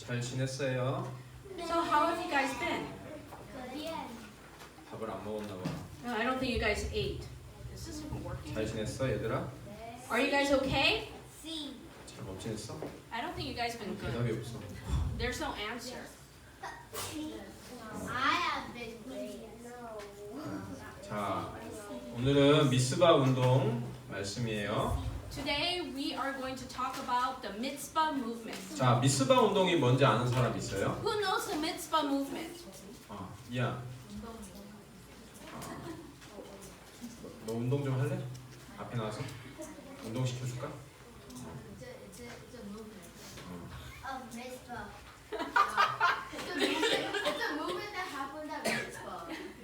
잘 지냈어요? So how have you guys been? 밥을 안 먹었나 봐. No, I don't think you guys ate. Is this even working? 잘 지냈어, 얘들아? Are you guys okay? 잘 못 지냈어? I don't think you guys been good. 대답이 없어. There's no answer. 자, 오늘은 미스바 운동 말씀이에요. Today we are going to talk about the mitzvah movement. 자, 미스바 운동이 뭔지 아는 사람 있어요? Who knows the mitzvah movement? 이야. 너 운동 좀 할래? 앞에 나와서 운동 시켜줄까?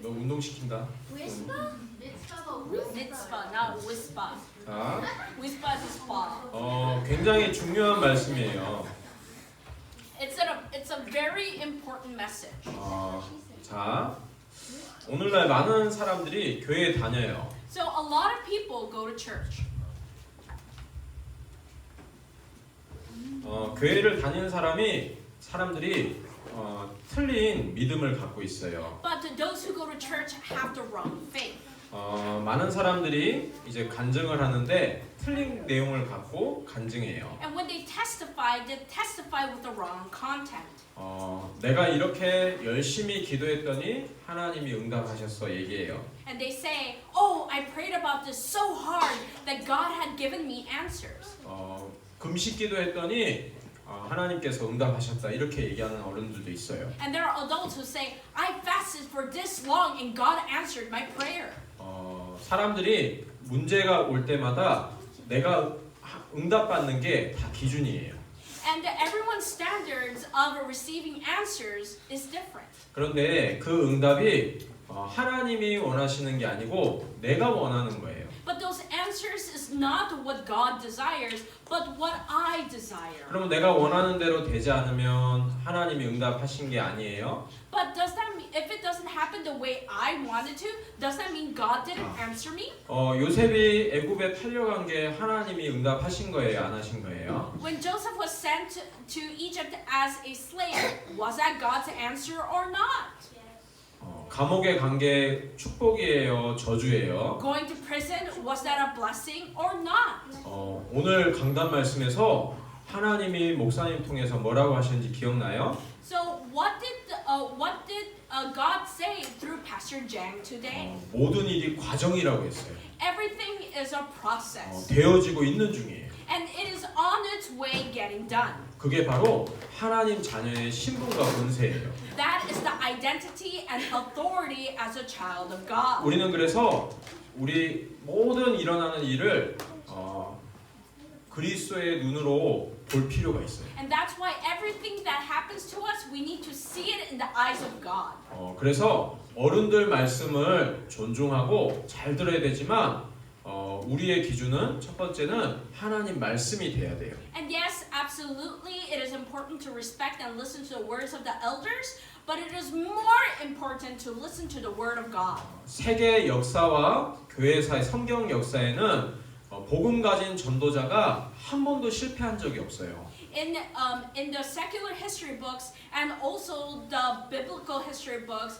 너 운동 시킨다. Mitzvah, not whisper. 자, Whisper is spa. 굉장히 중요한 말씀이에요. It's a very important message. 자, 오늘날 많은 사람들이 교회에 다녀요. So a lot of people go to church. 교회를 다니는 사람들이 틀린 믿음을 갖고 있어요. But those who go to church have the wrong faith. 많은 사람들이 이제 간증을 하는데 틀린 내용을 갖고 간증해요. And when they testify with the wrong content. 내가 이렇게 열심히 기도했더니 하나님이 응답하셨어 얘기해요. And they say, "Oh, I prayed about this so hard that God had given me answers." 금식 기도했더니 하나님께서 응답하셨다 이렇게 얘기하는 어른들도 있어요. And there are adults who say, "I fasted for this long and God answered my prayer." 사람들이 문제가 올 때마다 내가 응답받는 게 다 기준이에요. And everyone's standards of receiving answers is different. 그런데 그 응답이 하나님이 원하시는 게 아니고 내가 원하는 거예요. But those answers is not what God desires, but what I desire. 그러면 내가 원하는 대로 되지 않으면 하나님이 응답하신 게 아니에요? But does that mean if it doesn't happen the way I wanted to, does that mean God didn't answer me? 요셉이 애굽에 팔려간 게 하나님이 응답하신 거예요, 안 하신 거예요? When Joseph was sent to Egypt as a slave, was that God's answer or not? 감옥에 간 게 축복이에요, 저주예요? Going to prison, was that a blessing or not? 오늘 강단 말씀에서 하나님이 목사님 통해서 뭐라고 하셨는지 기억나요? So what did God say through Pastor Jang today? 모든 일이 과정이라고 했어요. Everything is a process, 되어지고 있는 중이에요. and it is on its way getting done. 그게 바로 하나님 자녀의 신분과 권세예요. That is the identity and authority as a child of God. 우리는 그래서 우리 모든 일어나는 일을 그리스도의 눈으로 볼 필요가 있어요. And that's why everything that happens to us, we need to see it in the eyes of God. 그래서 어른들 말씀을 존중하고 잘 들어야 되지만 우리의 기준은 첫 번째는 하나님 말씀이 돼야 돼요. And yes, absolutely, it is important to respect and listen to the words of the elders, but it is more important to listen to the word of God. 세계 역사와 교회사의 성경 역사에는 복음 가진 전도자가 한 번도 실패한 적이 없어요. In the secular history books and also the biblical history books,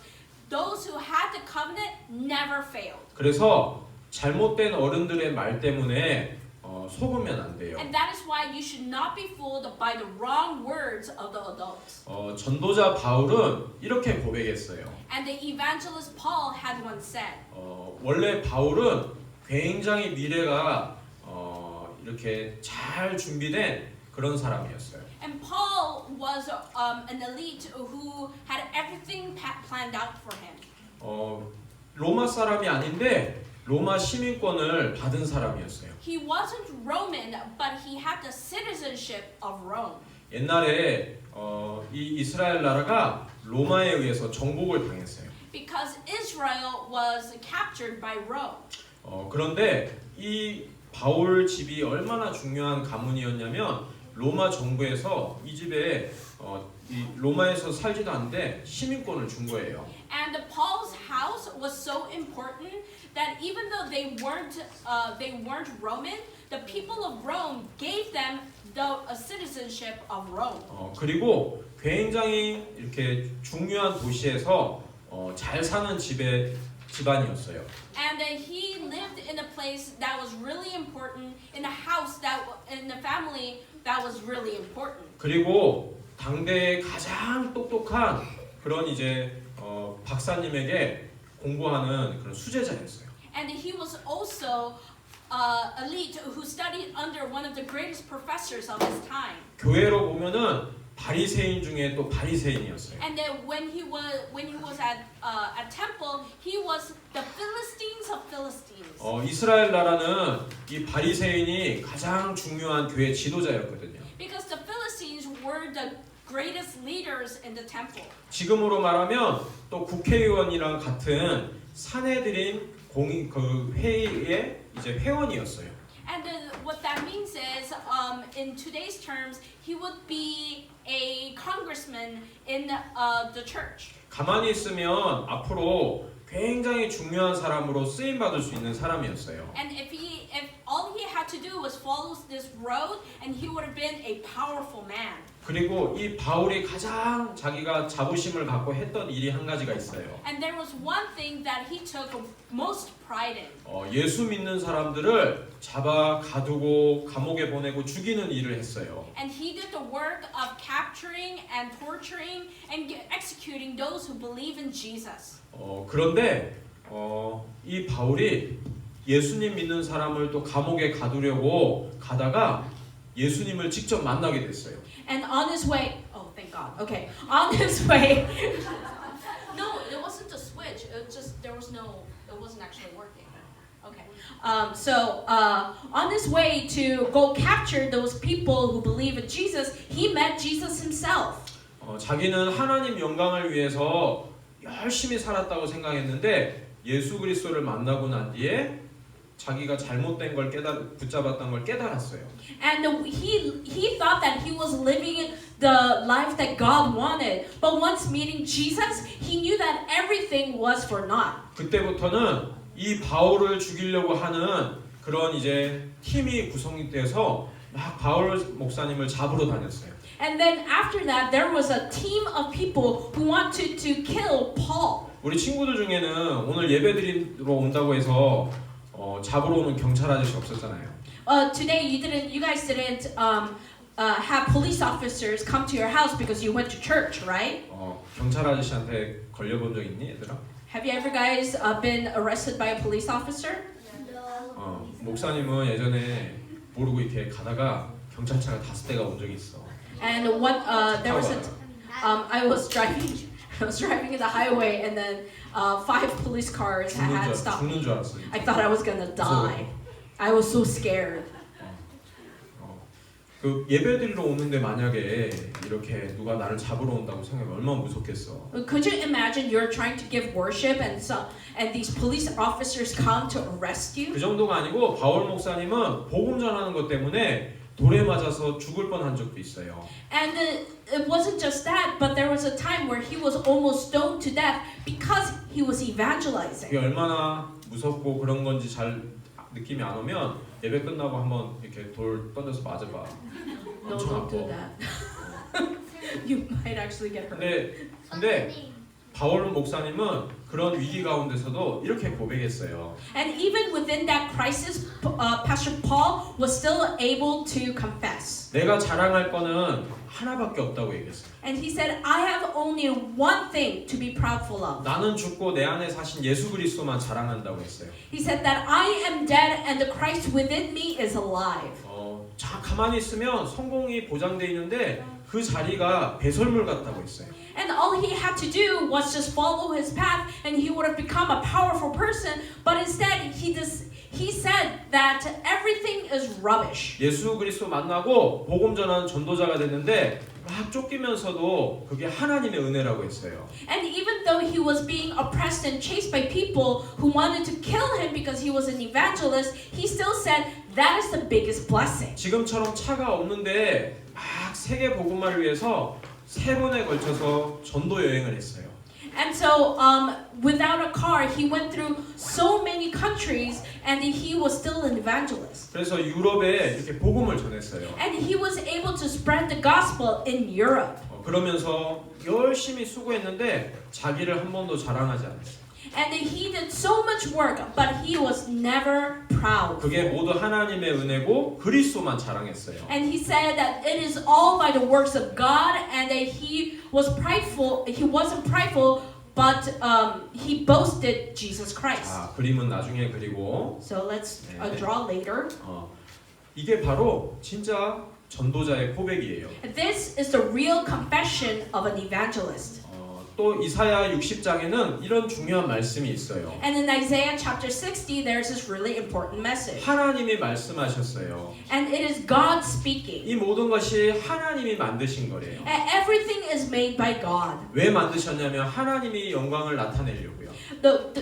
those who had the covenant never failed. 그래서 잘못된 어른들의 말 때문에 속으면 안 돼요. And that is why you should not be fooled by the wrong words of the adults. 전도자 바울은 이렇게 고백했어요. And the evangelist Paul had once said, 원래 바울은 굉장히 미래가 이렇게 잘 준비된 그런 사람이었어요. and Paul was an elite who had everything planned out for him. 로마 사람이 아닌데 로마 시민권을 받은 사람이었어요. He wasn't Roman, but he had the citizenship of Rome. 옛날에 이 이스라엘 나라가 로마에 의해서 정복을 당했어요. Because Israel was captured by Rome. 그런데 이 바울 집이 얼마나 중요한 가문이었냐면 로마 정부에서 이 집에 이 로마에서 살지도 않는데 시민권을 준 거예요. And Paul's house was so important that even though they weren't Roman, the people of Rome gave them the citizenship of Rome. 그리고 굉장히 이렇게 중요한 도시에서 잘 사는 집안이었어요. And he lived in a place that was really important, in a house in a family that was really important. 그리고 당대의 가장 똑똑한 그런 이제 박사님에게 공부하는 그런 수제자였어요. And he was also elite who studied under one of the greatest professors of his time. 교회로 보면은 바리새인 중에 또 바리새인이었어요. And then when he was at temple, he was the Philistines of Philistines. 이스라엘 나라는 이 바리새인이 가장 중요한 교회 지도자였거든요. Because the Philistines were the greatest leaders in the temple. 지금으로 말하면 또 국회의원이랑 같은 사내들인 그 회의의 이제 회원이었어요. And what that means is, in today's terms, he would be a congressman in the church. 가만히 있으면 앞으로 굉장히 중요한 사람으로 쓰임 받을 수 있는 사람이었어요. And if all he had to do was follow this road, and he would have been a powerful man. 그리고 이 바울이 가장 자기가 자부심을 갖고 했던 일이 한 가지가 있어요. And there was one thing that he took most pride in. 예수 믿는 사람들을 잡아 가두고 감옥에 보내고 죽이는 일을 했어요. And he did the work of capturing and torturing and executing those who believe in Jesus. 그런데 이 바울이 예수님 믿는 사람을 또 감옥에 가두려고 가다가 예수님을 직접 만나게 됐어요. And on his way, oh thank God. Okay, on his way. No, it wasn't a switch. It just it wasn't actually working. Okay. So on his way to go capture those people who believe in Jesus, he met Jesus himself. 자기는 하나님 영광을 위해서 열심히 살았다고 생각했는데 예수 그리스도를 만나고 난 뒤에 자기가 잘못된 걸 붙잡았던 걸 깨달았어요. And he thought that he was living the life that God wanted. But once meeting Jesus, he knew that everything was for naught. 그때부터는 이 바울을 죽이려고 하는 그런 이제 팀이 구성이 돼서 막 바울 목사님을 잡으러 다녔어요. And then after that, there was a team of people who wanted to kill Paul. 우리 친구들 중에는 오늘 예배드리러 온다고 해서 잡으러 오는 경찰 아저씨 없었잖아요. Today you guys didn't have police officers come to your house because you went to church, right? 경찰 아저씨한테 걸려본 적 있니, 얘들아? Have you ever guys been arrested by a police officer? 목사님은 예전에 모르고 이렇게 가다가 경찰차가 5대가 온 적이 있어. And there was I was driving in the highway, and then 5 police cars had stopped me. 죽는 줄 알았어. I thought I was gonna die. I was so scared. 그 예배드리러 오는데 만약에 이렇게 누가 나를 잡으러 온다고 생각하면 얼마나 무섭겠어. Could you imagine you're trying to give worship and these police officers come to arrest you? 그 정도가 아니고 바울 목사님은 복음 전하는 것 때문에 돌에 맞아서 죽을 뻔한 적도 있어요. And it wasn't just that, but there was a time where he was almost stoned to death because he was evangelizing. 그게 얼마나 무섭고 그런 건지 잘 느낌이 안 오면 예배 끝나고 한번 이렇게 돌 던져서 맞아봐. No, don't do that. You might actually get hurt. 근데 바울 목사님은 그런 위기 가운데서도 이렇게 고백했어요. And even within that crisis, Pastor Paul was still able to confess. 내가 자랑할 거는 하나밖에 없다고 얘기했어요. And he said, I have only one thing to be proudful of. 나는 죽고 내 안에 사신 예수 그리스도만 자랑한다고 했어요. He said that I am dead and the Christ within me is alive. 자 가만히 있으면 성공이 보장돼 있는데 그 자리가 배설물 같다고 했어요. And all he had to do was just follow his path, and he would have become a powerful person. But instead, he said that everything is rubbish. 예수 그리스도 만나고 복음 전하는 전도자가 됐는데 막 쫓기면서도 그게 하나님의 은혜라고 했어요. And even though he was being oppressed and chased by people who wanted to kill him because he was an evangelist, he still said that is the biggest blessing. 지금처럼 차가 없는데 막 세계 복음화를 위해서 3번에 걸쳐서 전도 여행을 했어요. And so, without a car, he went through so many countries, and he was still an evangelist. 그래서 유럽에 이렇게 복음을 전했어요. And he was able to spread the gospel in Europe. 그러면서 열심히 수고했는데 자기를 한 번도 자랑하지 않았어요. And he did so much work, but he was never proud. 그게 모두 하나님의 은혜고 그리스도만 자랑했어요. And he said that it is all by the works of God, and that he was prideful. He wasn't prideful, but he boasted Jesus Christ. 자, 그림은 나중에 그리고 So let's 네. draw later. 이게 바로 진짜 전도자의 고백이에요. This is the real confession of an evangelist. 또 이사야 60장에는 이런 중요한 말씀이 있어요. And in Isaiah chapter 60, there's this really important message. 하나님이 말씀하셨어요. And it is God speaking. 이 모든 것이 하나님이 만드신 거래요. And everything is made by God. 왜 만드셨냐면 하나님이 영광을 나타내려고요.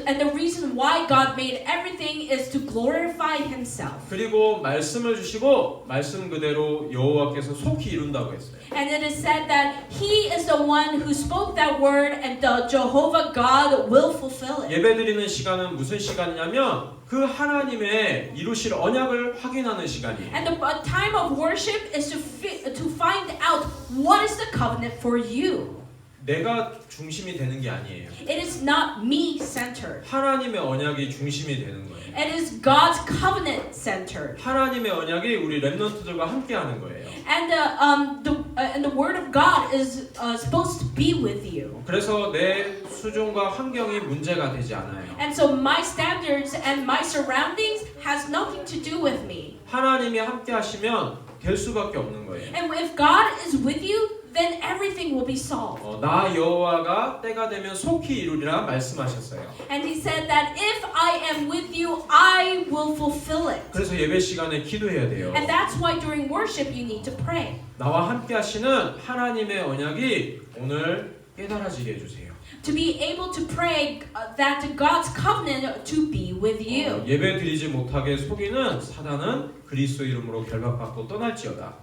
And the reason why God made everything is to glorify Himself. 그리고 말씀을 주시고 말씀 그대로 여호와께서 속히 이룬다고 했어요. And it is said that He is the one who spoke that word, and the Jehovah God will fulfill it. 예배드리는 시간은 무슨 시간이냐면 그 하나님의 이루실 언약을 확인하는 시간이에요. And the time of worship is to find out what is the covenant for you. 내가 중심이 되는 게 아니에요. It is not me-centered. 하나님의 언약이 중심이 되는 거예요. It is God's covenant centered. 하나님의 언약이 우리 렘넌트들과 함께 하는 거예요. And the word of God is supposed to be with you. 그래서 내 수종과 환경이 문제가 되지 않아요. And so my standards and my surroundings has nothing to do with me. 하나님이 함께 하시면 될 수밖에 없는 거예요. And if God is with you, then everything will be solved. 나 여호와가 때가 되면 속히 이루리라 말씀하셨어요. And he said that if I am with you, I will fulfill it. 그래서 예배 시간에 기도해야 돼요. And that's why during worship you need to pray. 나와 함께 하시는 하나님의 언약이 오늘 깨달아지게 해주세요. To be able to pray that God's covenant to be with you. 예배 드리지 못하게 속이는 사단은 그리스도 이름으로 결박받고 떠날지어다.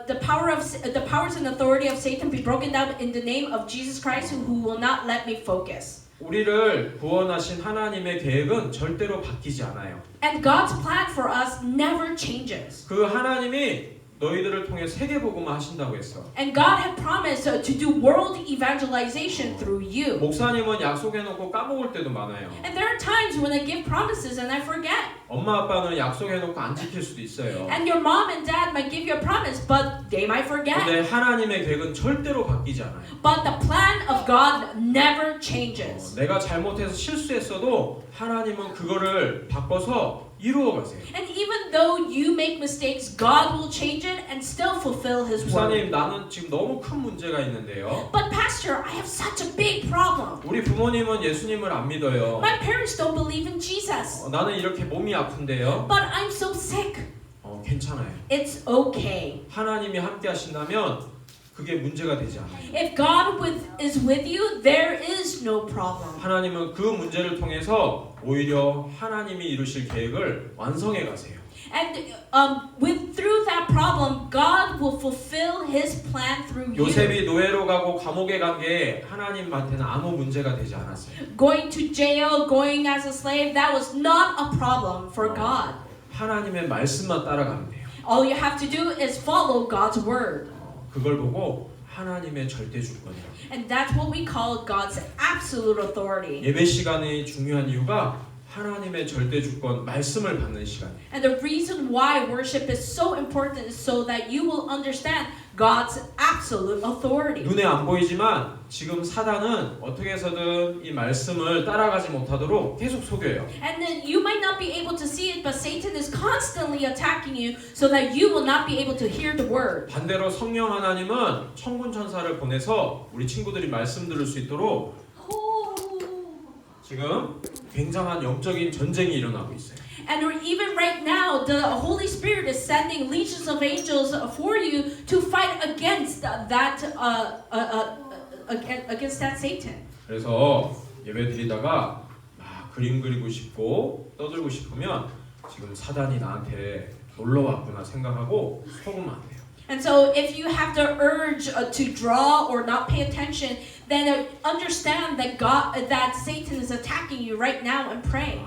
The powers and authority of Satan be broken down in the name of Jesus Christ, who will not let me focus. 우리를 구원하신 하나님의 계획은 절대로 바뀌지 않아요. And God's plan for us never changes. 그 하나님이 너희들을 통해 세계복음화 하신다고 했어. And God had promised to do world evangelization through you. 목사님은 약속해놓고 까먹을 때도 많아요. And there are times when I give promises and I forget. 엄마 아빠는 약속해놓고 안 지킬 수도 있어요. And your mom and dad might give you a promise, but they might forget. 근데 하나님의 계획은 절대로 바뀌지 않아요. But the plan of God never changes. 내가 잘못해서 실수했어도 하나님은 그거를 바꿔서 이루어 가세요. And even though you make mistakes, God will change it and still fulfill His word. 목사님, 나는 지금 너무 큰 문제가 있는데요. But Pastor, I have such a big problem. 우리 부모님은 예수님을 안 믿어요. My parents don't believe in Jesus. 나는 이렇게 몸이 아픈데요. But I'm so sick. 괜찮아요. It's okay. 하나님이 함께 하신다면 그게 문제가 되지 않아요. If God is with you, there is no problem. 하나님은 그 문제를 통해서 오히려 하나님이 이루실 계획을 완성해 가세요. And through that problem, God will fulfill His plan through you. 요셉이 노예로 가고 감옥에 간 게 하나님한테는 아무 문제가 되지 않았어요. Going to jail, going as a slave, that was not a problem for God. 하나님의 말씀만 따라가면 돼요. All you have to do is follow God's word. 그걸 보고 하나님의 절대 주권이라고. And that's what we call God's absolute authority. 예배 시간이 중요한 이유가 하나님의 절대 주권 말씀을 받는 시간이에요. And the reason why worship is so important is so that you will understand God's absolute authority. 눈에 안 보이지만 지금 사단은 어떻게 해서든 이 말씀을 따라가지 못하도록 계속 속여요. And then you might not be able to see it, but Satan is constantly attacking you so that you will not be able to hear the word. 반대로 성령 하나님은 천군 천사를 보내서 우리 친구들이 말씀 들을 수 있도록 지금 굉장한 영적인 전쟁이 일어나고 있어요. And even right now, the Holy Spirit is sending legions of angels for you to fight against against that Satan. 그래서 예배 드리다가 막 그림 그리고 싶고 떠들고 싶으면 지금 사단이 나한테 놀러 왔구나 생각하고 속으면 안 돼요. And so if you have the urge to draw or not pay attention, then understand that Satan is attacking you right now and pray.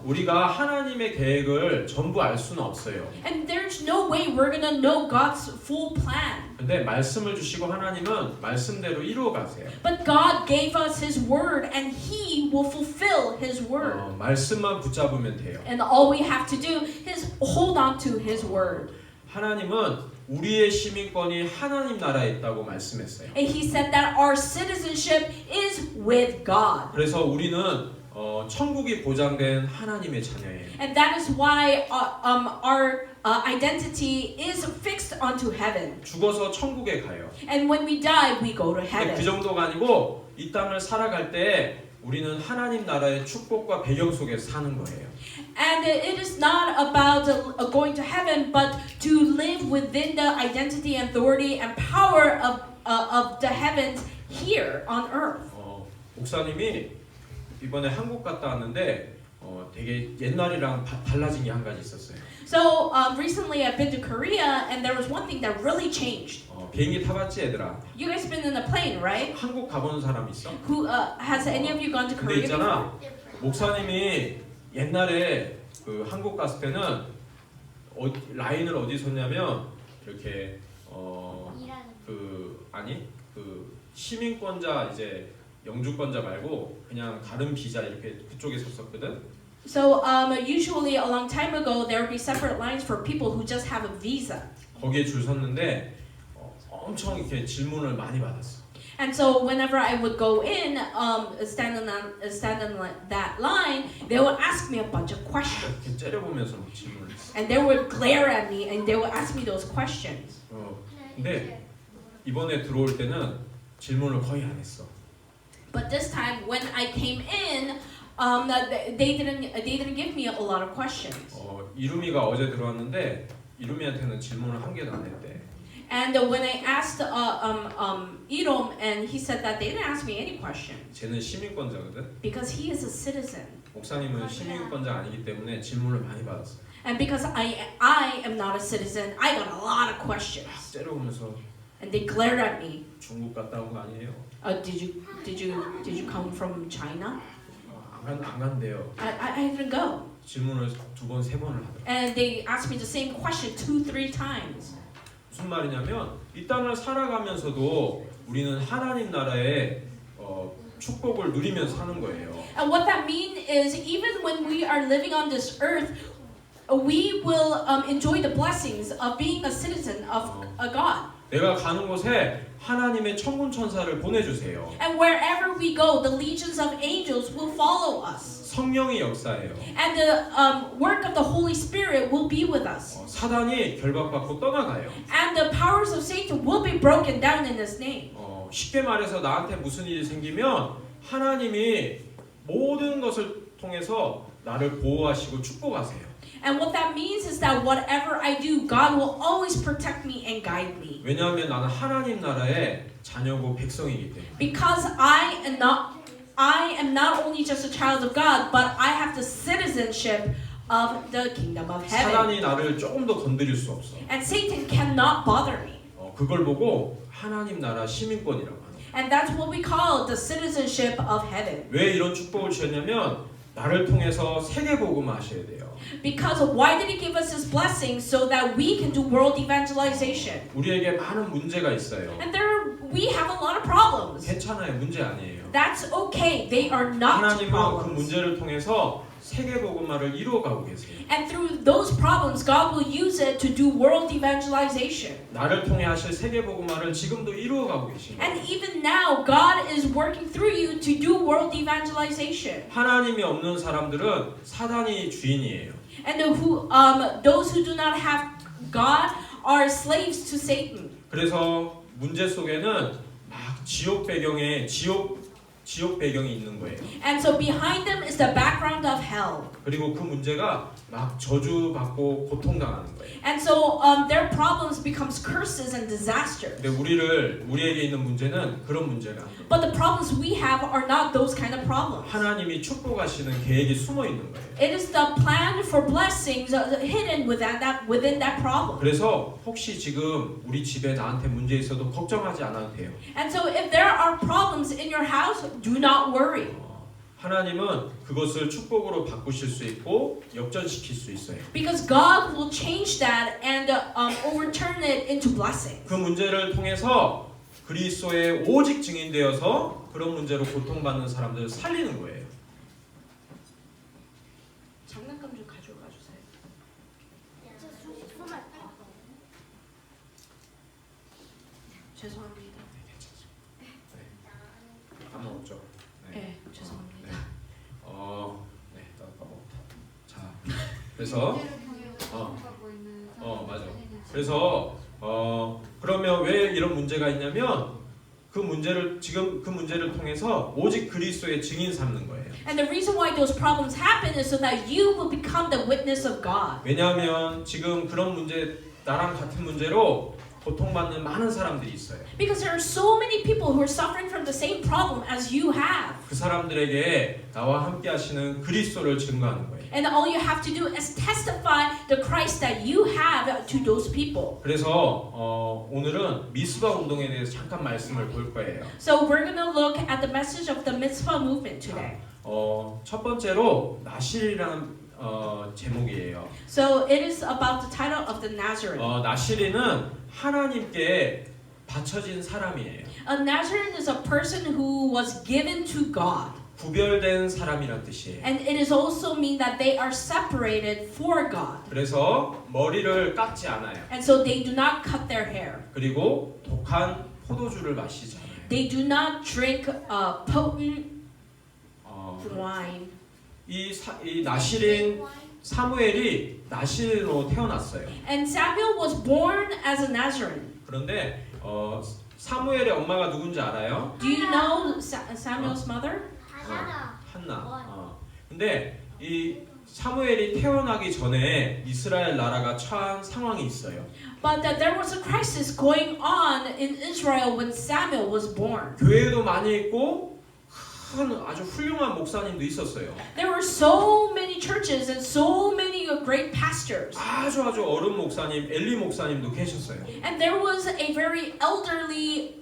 우리가 하나님의 계획을 전부 알 수는 없어요. And there's no way we're gonna know God's full plan. 근데 말씀을 주시고 하나님은 말씀대로 이루어 가세요. But God gave us His word, and He will fulfill His word. 말씀만 붙잡으면 돼요. And all we have to do is hold on to His word. 하나님은 우리의 시민권이 하나님 나라에 있다고 말씀했어요. And He said that our citizenship is with God. 그래서 우리는 천국이 보장된 하나님의 자녀예요. And that is why our identity is fixed onto heaven. 죽어서 천국에 가요. And when we die, we go to 근데 그 heaven. 정도가 아니고 이 땅을 살아갈 때 우리는 하나님 나라의 축복과 배경 속에서 사는 거예요. And it is not about going to heaven, but to live within the identity, authority, and power of the heavens here on earth. 목사님이 이번에 한국 갔다 왔는데 되게 옛날이랑 달라진 게 한 가지 있었어요. So recently I've been to Korea, and there was one thing that really changed. 비행기 타봤지 얘들아? You guys been in a plane, right? 한국 가보는 사람 있어? Who has any of you gone to 근데 Korea before? 있잖아 목사님이 옛날에 그 한국 갔을 때는 라인을 어디 섰냐면 이렇게 그 시민권자 이제 영주권자 말고 그냥 다른 비자 이렇게 그쪽에 섰었거든. So usually a long time ago there would be separate lines for people who just have a visa. 거기에 줄 섰는데 엄청 이렇게 질문을 많이 받았어. And so whenever I would go in, stand in that line, they would ask me a bunch of questions. 이렇게 째려보면서 막 질문을 했어. And they would glare at me and they would ask me those questions. 근데 이번에 들어올 때는 질문을 거의 안 했어. But this time when I came in, they didn't give me a lot of questions. 이루미가 어제 들어왔는데 이루미한테는 질문을 한 개도 안 했대. And when I asked Irom, and he said that they didn't ask me any questions 쟤는 시민권자거든. because he is a citizen. 목사님은 시민권자 아니기 때문에 질문을 많이 받았어. And because I am not a citizen, I got a lot of questions. 째려보면서 And they glared at me. 중국 갔다 온 거 아니에요? Did you come from China? 안 간대요. I didn't go. 질문을 2번, 3번을 하더라고. And they asked me the same question 2-3 times. 무슨 말이냐면 이 땅을 살아가면서도 우리는 하나님 나라의 축복을 누리면서 사는 거예요. And what that means is even when we are living on this earth, we will enjoy the blessings of being a citizen of a God. 내가 가는 곳에 하나님의 천군 천사를 보내주세요. And wherever we go, the legions of angels will follow us. 성령이 역사해요. And the work of the Holy Spirit will be with us. 사단이 결박받고 떠나가요. And the powers of Satan will be broken down in His name. 쉽게 말해서 나한테 무슨 일이 생기면 하나님이 모든 것을 통해서 나를 보호하시고 축복하세요. And what that means is that whatever I do, God will always protect me and guide me. 왜냐하면 나는 하나님 나라의 자녀고 백성이기 때문에. Because I am not only just a child of God, but I have the citizenship of the kingdom of heaven. 사단이 나를 조금 더 건드릴 수 없어. And Satan cannot bother me. 그걸 보고 하나님 나라 시민권이라고 하는 거예요. And that's what we call the citizenship of heaven. 왜 이런 축복을 주셨냐면 나를 통해서 세계 복음 하셔야 돼요. Because why did He give us His blessings so that we can do world evangelization? 우리에게 많은 문제가 있어요. And we have a lot of problems. 괜찮아요. 문제 아니에요. That's okay. They are not 하나님은 그 problems. 문제를 통해서 세계 복음화를 이루어가고 계세요. And through those problems, God will use it to do world evangelization. 나를 통해 하실 세계 복음화를 지금도 이루어가고 계신 거예요. And even now, God is working through you to do world evangelization. 하나님이 없는 사람들은 사단이 주인이에요. And those who do not have God are slaves to Satan. 그래서 문제 속에는 막 지옥 배경이 있는 거예요. And so behind them is the background of hell. 그리고 그 문제가 막 저주받고 고통당하는 거예요. And so their problems becomes curses and disasters. 근데 우리에게 있는 문제는 그런 문제가 아니에요. But the problems we have are not those kind of problems. 하나님이 축복하시는 계획이 숨어 있는 거예요. It is the plan for blessings hidden within that problem. 그래서 혹시 지금 우리 집에 나한테 문제 있어도 걱정하지 않아도 돼요. And so if there are problems in your house, do not worry. 하나님은 그것을 축복으로 바꾸실 수 있고 역전시킬 수 있어요. Because God will change that and overturn it into blessing. 그 문제를 통해서 그리스도의 오직 증인되어서 그런 문제로 고통받는 사람들을 살리는 거예요. 장난감 좀 가져가 주세요. 죄송합니다. 안 먹었죠? 네, 죄송합니다. 네, 나 먹었다. 자, 그래서 맞아. 그래서 그러면 왜 이런 문제가 있냐면 그 문제를 통해서 오직 그리스도의 증인 삼는 거예요. And the reason why those problems happen is so that you will become the witness of God. 왜냐하면 지금 그런 문제 나랑 같은 문제로 고통받는 많은 사람들이 있어요. Because there are so many people who are suffering from the same problem as you have. 그 사람들에게 나와 함께 하시는 그리스도를 증거하는 거예요. And all you have to do is testify the Christ that you have to those people. 그래서 오늘은 미스바 운동에 대해서 잠깐 말씀을 볼 거예요. So we're going to look at the message of the mitzvah movement today. 첫 번째로 나실이라는 제목이에요. So it is about the title of the Nazarene. 나실이는 하나님께 바쳐진 사람이에요. A Nazarene is a person who was given to God. 구별된 사람이란 뜻이에요. And it is also mean that they are separated for God. 그래서 머리를 깎지 않아요. And so they do not cut their hair. 그리고 독한 포도주를 마시지 않아요. They do not drink potent wine. 이 나실인 사무엘이 나실로 태어났어요. And Samuel was born as a Nazarene. 그런데 사무엘의 엄마가 누군지 알아요? Do you know Samuel's mother? 한나. 근데 이 사무엘이 태어나기 전에 이스라엘 나라가 처한 상황이 있어요. But that there was a crisis going on in Israel when Samuel was born. 교회도 많이 있고 큰 아주 훌륭한 목사님도 있었어요. There were so many churches and so many great pastors. 아주 어른 목사님, 엘리 목사님도 계셨어요. And there was a very elderly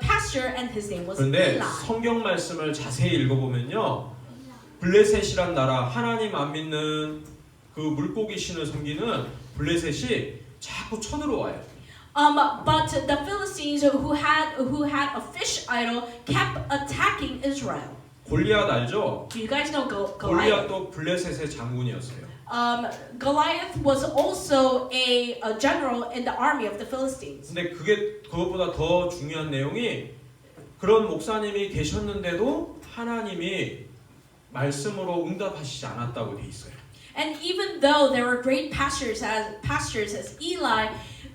pastor and his name was 그런데 Eli. 성경 말씀을 자세히 읽어보면요, 블레셋이란 나라, 하나님 안 믿는 그 물고기 신을 섬기는 블레셋이 자꾸 쳐들어와요. But the Philistines who had a fish idol kept attacking Israel. 골리앗 알죠? Do you guys know Goliath? 골리앗도 블레셋의 장군이었어요. Goliath was also a general in the army of the Philistines. 근데 그것보다 더 중요한 내용이 그런 목사님이 계셨는데도 하나님이 말씀으로 응답하시지 않았다고 돼 있어요. And even though there were great pastors as Eli,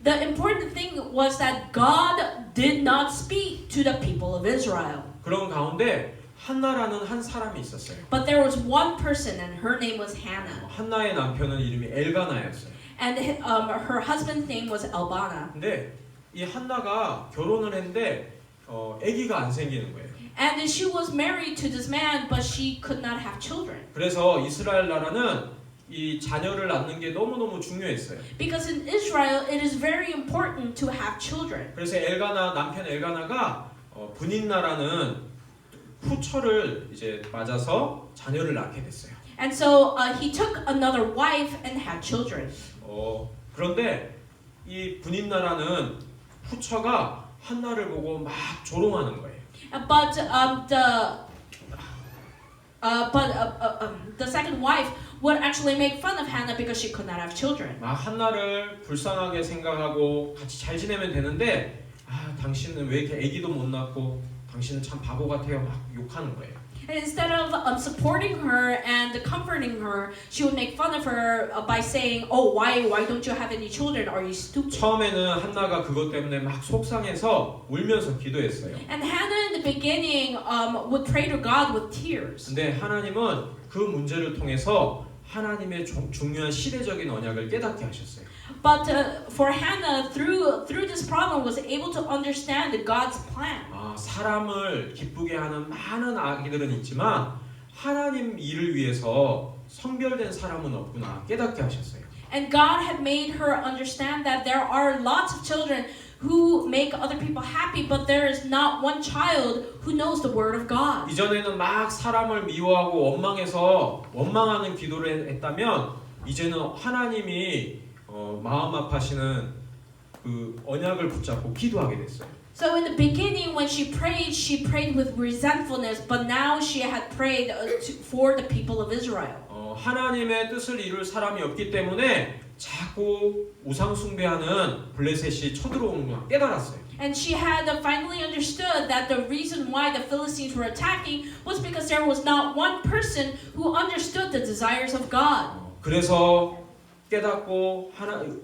the important thing was that God did not speak to the people of Israel. 그런 가운데 한나라는 한 사람이 있었어요. But there was one person, and her name was Hannah. 한나의 남편은 이름이 엘가나였어요. And her husband's name was Elkanah. 근데 이 한나가 결혼을 했는데 아기가 안 생기는 거예요. And she was married to this man, but she could not have children. 그래서 이스라엘 나라는 이 자녀를 낳는 게 너무너무 중요했어요. Because in Israel, it is very important to have children. 그래서 남편 엘가나가 분인나라는 후처를 이제 맞아서 자녀를 낳게 됐어요. And so he took another wife and had children. 그런데 이 분인나라는 후처가 한나를 보고 막 조롱하는 거예요. But the second wife would actually make fun of Hannah because she could not have children. 막 한나를 불쌍하게 생각하고 같이 잘 지내면 되는데 당신은 왜 이렇게 아기도 못 낳고 당신은 참 바보 같아요 막 욕하는 거예요. And instead of supporting her and comforting her, she would make fun of her by saying, "Oh, why don't you have any children? Are you stupid?" 처음에는 한나가 그것 때문에 막 속상해서 울면서 기도했어요. And Hannah in the beginning would pray to God with tears. 근데 하나님은 그 문제를 통해서 하나님의 중요한 시대적인 언약을 깨닫게 하셨어요. But for Hannah, through this problem, was able to understand God's plan. 사람을 기쁘게 하는 많은 아기들은 있지만 하나님 일을 위해서 성별된 사람은 없구나 깨닫게 하셨어요. And God had made her understand that there are lots of children who make other people happy, but there is not one child who knows the word of God. 이전에는 막 사람을 미워하고 원망하는 기도를 했다면 이제는 하나님이 마음 아파하시는 그 언약을 붙잡고 기도하게 됐어요. So in the beginning, when she prayed with resentfulness, but now she had prayed for the people of Israel. 하나님의 뜻을 이룰 사람이 없기 때문에 자꾸 우상 숭배하는 블레셋이 쳐들어오는 걸 깨달았어요. And she had finally understood that the reason why the Philistines were attacking was because there was not one person who understood the desires of God. 그래서 깨닫고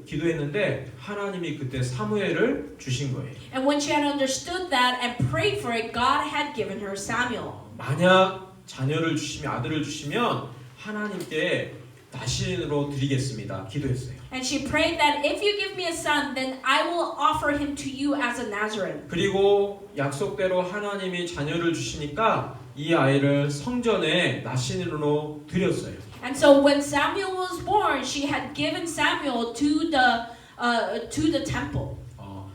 기도했는데 하나님이 그때 사무엘을 주신 거예요. And when she had understood that and prayed for it, God had given her Samuel. 만약 자녀를 주시면 아들을 주시면 하나님께 나신으로 드리겠습니다. 기도했어요. And she prayed that if you give me a son, then I will offer him to you as a Nazarene. 그리고 약속대로 하나님이 자녀를 주시니까 이 아이를 성전에 나신으로 드렸어요. And so when Samuel was born, she had given Samuel to the temple.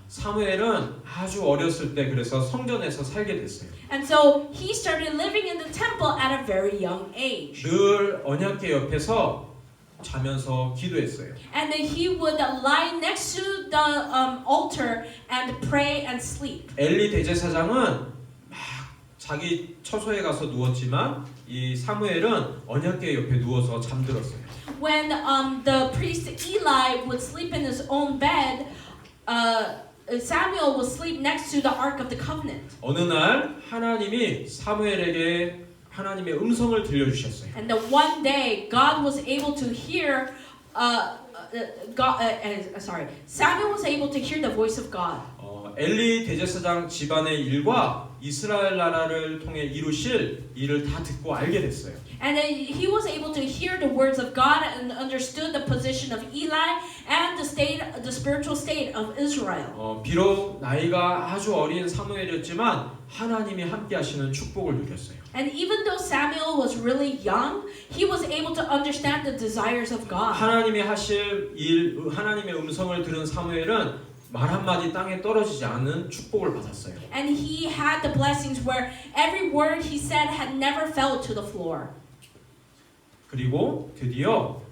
사무엘은 아주 어렸을 때 그래서 성전에서 살게 됐어요. And so he started living in the temple at a very young age. 늘 언약궤 옆에서 자면서 기도했어요. And then he would lie next to the altar and pray and sleep. 엘리 대제사장은 막 자기 처소에 가서 누웠지만 이 사무엘은 언약궤 옆에 누워서 잠들었어요. When the priest Eli would sleep in his own bed, Samuel would sleep next to the Ark of the Covenant. 어느 날 하나님이 사무엘에게 하나님의 음성을 들려주셨어요. And the one day God was able to hear Samuel was able to hear the voice of God. 엘리 대제사장 집안의 일과 이스라엘 나라를 통해 이루실 일을 다 듣고 알게 됐어요. And then he was able to hear the words of God and understood the position of Eli and the spiritual state of Israel. 비록 나이가 아주 어린 사무엘이었지만 하나님이 함께 하시는 축복을 누렸어요. And even though Samuel was really young, he was able to understand the desires of God. 하나님이 하실 일, 하나님의 음성을 들은 사무엘은 말 한마디 땅에 떨어지지 않는 축복을 받았어요. And he had the blessings where every word he said had never fell to the floor. 그리고 드디어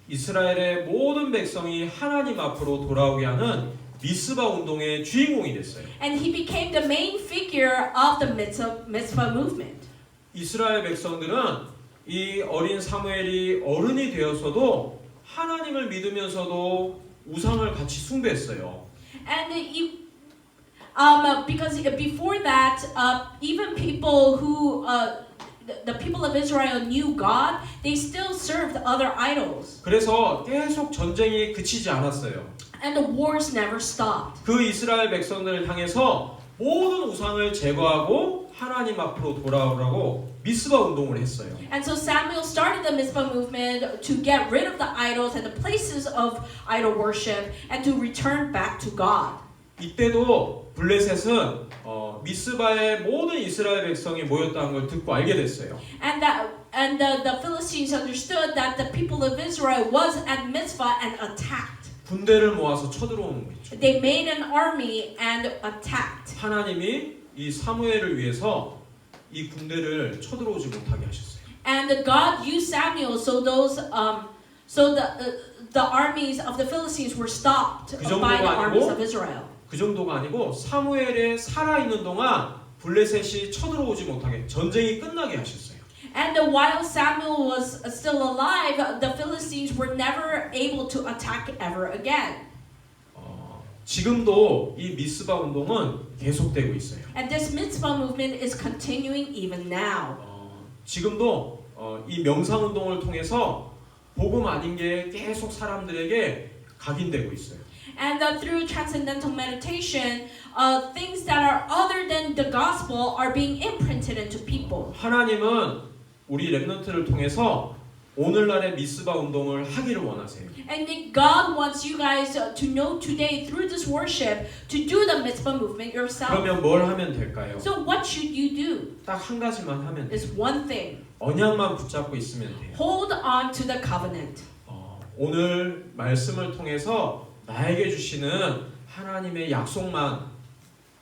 이스라엘의 모든 백성이 하나님 앞으로 돌아오게 하는 미스바 운동의 주인공이 됐어요. And he became the main figure of the mitzvah movement. 이스라엘 백성들은 이 어린 사무엘이 어른이 되어서도 하나님을 믿으면서도 우상을 같이 숭배했어요. And because before that, even people who the people of Israel knew God, they still served other idols. 그래서 계속 전쟁이 그치지 않았어요. And the wars never stopped. 그 이스라엘 백성들을 향해서 모든 우상을 제거하고 하나님 앞으로 돌아오라고 미스바 운동을 했어요. And so Samuel started the Mizpah movement to get rid of the idols and the places of idol worship and to return back to God. 이때도 블레셋은 미스바의 모든 이스라엘 백성이 모였다는 걸 듣고 알게 됐어요. And the Philistines understood that the people of Israel was at Mizpah and attacked. 군대를 모아서 쳐들어오는 거죠. They made an army and attacked. 하나님이 이 사무엘을 위해서 이 군대를 쳐들어오지 못하게 하셨어요. And God used Samuel so the armies of the Philistines were stopped by the armies of Israel. 그 정도가 아니고 사무엘에 살아있는 동안 블레셋이 쳐들어오지 못하게 전쟁이 끝나게 하셨어요. And while Samuel was still alive, the Philistines were never able to attack ever again. 지금도 이 미스바 운동은 계속되고 있어요. And this mitzvah movement is continuing even now. 지금도 이 명상 운동을 통해서 복음 아닌 게 계속 사람들에게 각인되고 있어요. And through transcendental meditation, things that are other than the gospel are being imprinted into people. 하나님은 우리 렘넌트를 통해서 오늘날의 미스바 운동을 하기를 원하세요. And God wants you guys to know today through this worship to do the mitzvah movement yourself. 그러면 뭘 하면 될까요? So what should you do? 딱 한 가지만 하면 돼요. Is one thing. 언약만 붙잡고 있으면 돼요. Hold on to the covenant. 오늘 말씀을 통해서 나에게 주시는 하나님의 약속만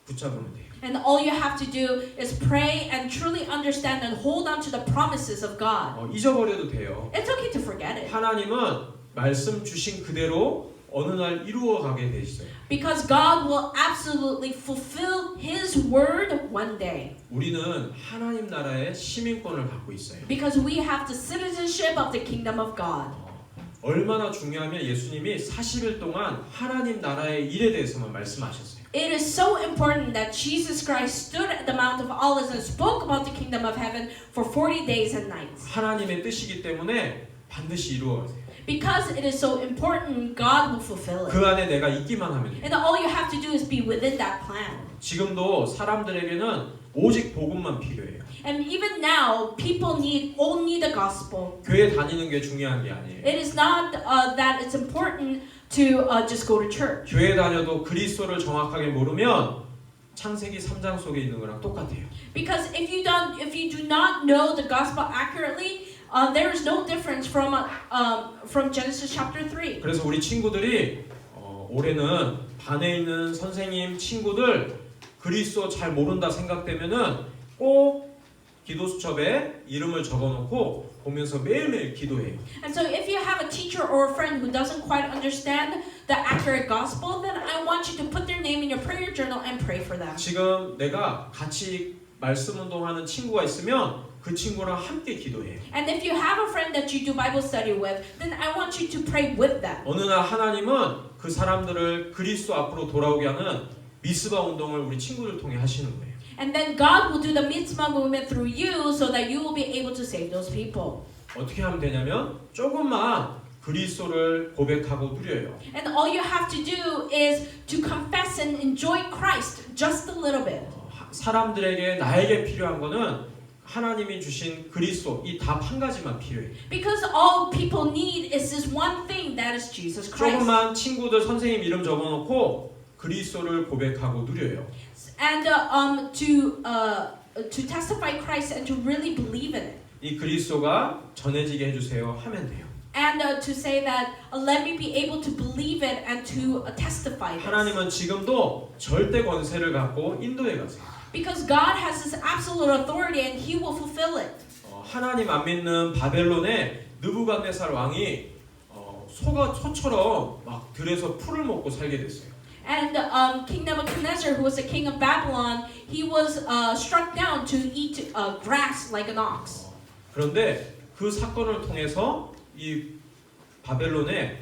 붙잡으면 돼요. And all you have to do is pray and truly understand and hold on to the promises of God. 잊어버려도 돼요. It's okay to forget it. 하나님은 말씀 주신 그대로 어느 날 이루어 가게 돼 있어요. Because God will absolutely fulfill His word one day. 우리는 하나님 나라의 시민권을 갖고 있어요. Because we have the citizenship of the kingdom of God. 얼마나 중요하면 예수님이 40일 동안 하나님 나라의 일에 대해서만 말씀하셨어요. It is so important that Jesus Christ stood at the Mount of Olives and spoke about the kingdom of heaven for 40 days and nights. 하나님의 뜻이기 때문에 반드시 이루어 가세요. Because it is so important, God will fulfill it. 그 안에 내가 있기만 하면 돼요. And all you have to do is be within that plan. 지금도 사람들에게는 오직 복음만 필요해요. And even now, people need only the gospel. 교회 다니는 게 중요한 게 아니에요. It is not that it's important to just go to church. 교회 다녀도 그리스도를 정확하게 모르면 창세기 3장 속에 있는 거랑 똑같아요. Because if you do not know the gospel accurately, there is no difference from Genesis chapter 3. 그래서 우리 친구들이 올해는 반에 있는 선생님 친구들 그리스도 잘 모른다 생각되면은 꼭 기도 수첩에 이름을 적어놓고 보면서 매일매일 기도해요. And so if you have a teacher or a friend who doesn't quite understand the accurate gospel, then I want you to put their name in your prayer journal and pray for them. 지금 내가 같이 말씀 운동하는 친구가 있으면 그 친구랑 함께 기도해요. And if you have a friend that you do Bible study with, then I want you to pray with them. 어느 날 하나님은 그 사람들을 그리스도 앞으로 돌아오게 하는 미스바 운동을 우리 친구들 통해 하시는 거예요. And then God will do the mitzvah movement through you so that you will be able to save those people. 어떻게 하면 되냐면 조금만 그리스도를 고백하고 누려요. And all you have to do is to confess and enjoy Christ just a little bit. 사람들에게 나에게 필요한 거는 하나님이 주신 그리스도 이 답 한 가지만 필요해요. Because all people need is this one thing, that is Jesus Christ. 조금만 친구들 선생님 이름 적어놓고 그리스도를 고백하고 누려요. And to testify Christ and to really believe in it. 이 그리스도가 전해지게 해주세요 하면 돼요. And to say that let me be able to believe it and to testify this. 하나님은 지금도 절대 권세를 갖고 인도에 가세요. Because God has this absolute authority and He will fulfill it. 하나님 안 믿는 바벨론의 느부갓네살 왕이 소처럼 막 들에서 풀을 먹고 살게 됐어요. And King Nebuchadnezzar, who was the king of Babylon, he was struck down to eat grass like an ox. 그런데 그 사건을 통해서 이 바벨론의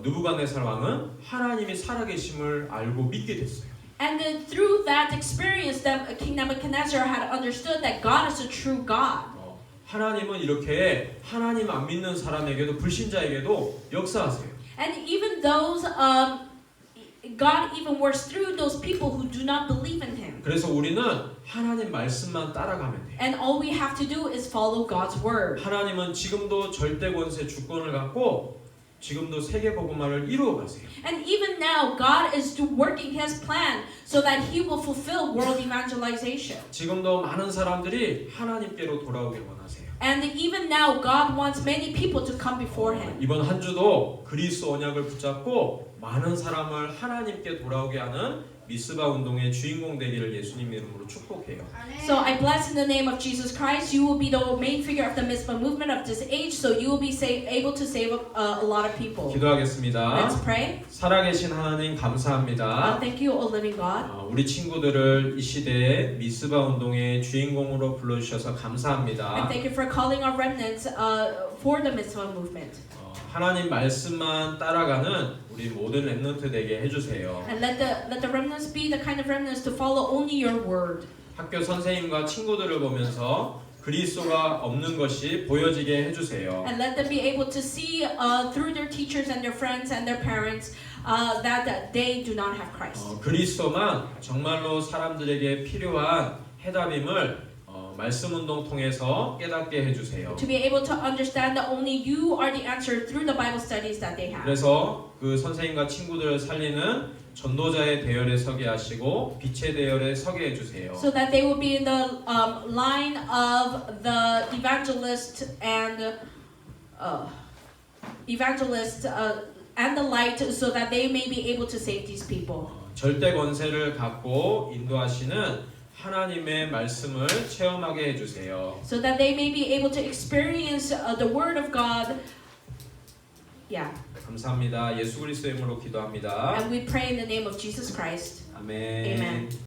느부갓네살 왕은 하나님이 살아계심을 알고 믿게 됐어요. And then through that experience, that King Nebuchadnezzar had understood that God is a true God. 하나님은 이렇게 하나님 안 믿는 사람에게도 불신자에게도 역사하세요. And even those, God even works through those people who do not believe in Him. 그래서 우리는 하나님 말씀만 따라가면 돼요. And all we have to do is follow God's word. 하나님은 지금도 절대 권세 주권을 갖고 지금도 세계 복음화를 이루어 가세요. And even now, God is working His plan so that He will fulfill world evangelization. 지금도 많은 사람들이 하나님께로 돌아오길 원하세요. And even now, God wants many people to come before Him. 이번 한 주도 그리스도 언약을 붙잡고 많은 사람을 하나님께 돌아오게 하는 미스바 운동의 주인공 되기를 예수님 이름으로 축복해요. So I bless in the name of Jesus Christ. You will be the main figure of the Mitzvah movement of this age, so you will be able to save a lot of people. 기도하겠습니다. Let's pray. 살아계신 하나님 감사합니다. Thank you, O living God. 우리 친구들을 이 시대에 미스바 운동의 주인공으로 불러주셔서 And 감사합니다. thank you for calling our remnants for the Mitzvah movement. 하나님 말씀만 따라가는 우리 모든 렘넌트 되게 해주세요. And let the remnants be the kind of remnants to follow only your word. 학교 선생님과 친구들을 보면서 그리스도가 없는 것이 보여지게 해주세요. And let them be able to see through their teachers and their friends and their parents that they do not have Christ. 그리스도만 정말로 사람들에게 필요한 해답임을 말씀 운동 통해서 깨닫게 해주세요. To be able to understand that only you are the answer through the Bible studies that they have. 그래서 그 선생님과 친구들을 살리는 전도자의 대열에 서게 하시고 빛의 대열에 서게 해주세요. So that they will be in the line of the evangelist and the light, so that they may be able to save these people. 절대 권세를 갖고 인도하시는 하나님의 말씀을 체험하게 해주세요. so that they may be able to experience the Word of God. Yeah, 감사합니다. 예수 그리스도의 이름으로 기도합니다. and we pray in the name of Jesus Christ. 아멘. Amen.